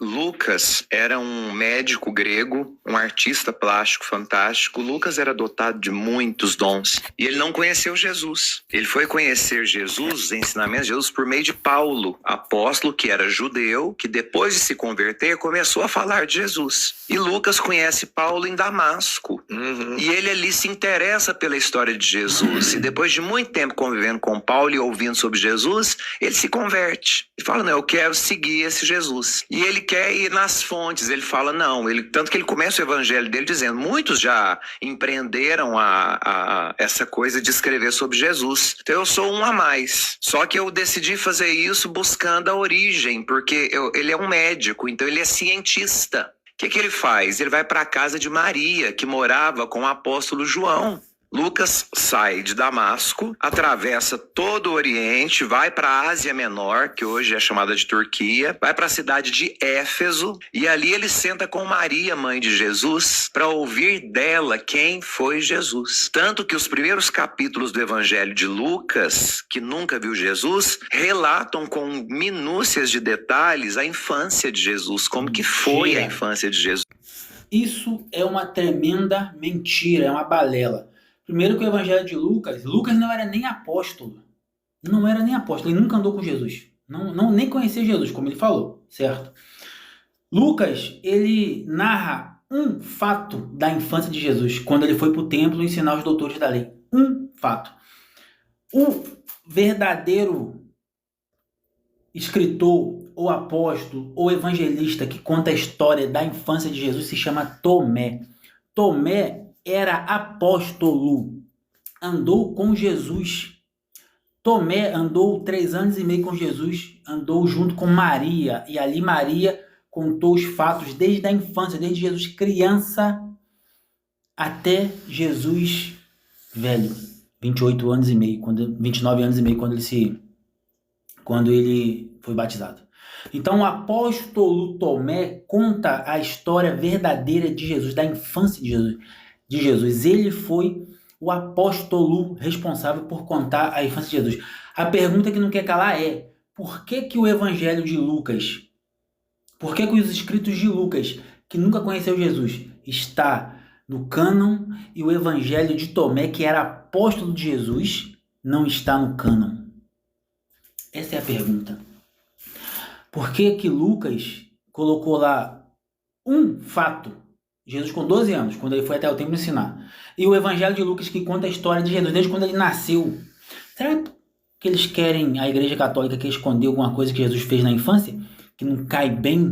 Lucas era um médico grego, um artista plástico fantástico. Lucas era dotado de muitos dons e ele não conheceu Jesus. Ele foi conhecer Jesus, os ensinamentos de Jesus, por meio de Paulo, apóstolo que era judeu, que depois de se converter começou a falar de Jesus. E Lucas conhece Paulo em Damasco. E ele ali se interessa pela história de Jesus. E depois de muito tempo convivendo com Paulo e ouvindo sobre Jesus, ele se converte. Ele fala, não, eu quero seguir esse Jesus. E ele quer ir nas fontes. Ele fala, não. Tanto que ele começa o evangelho dele dizendo, muitos já empreenderam essa coisa de escrever sobre Jesus. Então eu sou um a mais. Só que eu decidi fazer isso buscando a origem, porque ele é um médico, então ele é cientista. O que ele faz? Ele vai para a casa de Maria, que morava com o apóstolo João. Lucas sai de Damasco, atravessa todo o Oriente, vai para a Ásia Menor, que hoje é chamada de Turquia, vai para a cidade de Éfeso, e ali ele senta com Maria, mãe de Jesus, para ouvir dela quem foi Jesus. Tanto que os primeiros capítulos do Evangelho de Lucas, que nunca viu Jesus, relatam com minúcias de detalhes a infância de Jesus, como que foi a infância de Jesus. Isso é uma tremenda mentira, é uma balela. Primeiro que o evangelho de Lucas não era nem apóstolo. Não era nem apóstolo, ele nunca andou com Jesus. Nem conhecia Jesus, como ele falou, certo? Lucas, ele narra um fato da infância de Jesus, quando ele foi para o templo ensinar os doutores da lei. Um fato. O verdadeiro escritor, ou apóstolo, ou evangelista que conta a história da infância de Jesus se chama Tomé. Tomé era apóstolo, andou com Jesus. Tomé andou 3 anos e meio com Jesus, andou junto com Maria, e ali Maria contou os fatos desde a infância, desde Jesus criança até Jesus velho, 29 anos e meio, quando ele foi batizado. Então o apóstolo Tomé conta a história verdadeira de Jesus, da infância de Jesus. Ele foi o apóstolo responsável por contar a infância de Jesus. A pergunta que não quer calar é, por que o evangelho de Lucas, por que os escritos de Lucas, que nunca conheceu Jesus, está no cânon, e o evangelho de Tomé, que era apóstolo de Jesus, não está no cânon? Essa é a pergunta. Por que Lucas colocou lá um fato, Jesus com 12 anos, quando ele foi até o templo ensinar, e o evangelho de Lucas, que conta a história de Jesus desde quando ele nasceu? Será que eles querem, a igreja católica, que esconder alguma coisa que Jesus fez na infância, que não cai bem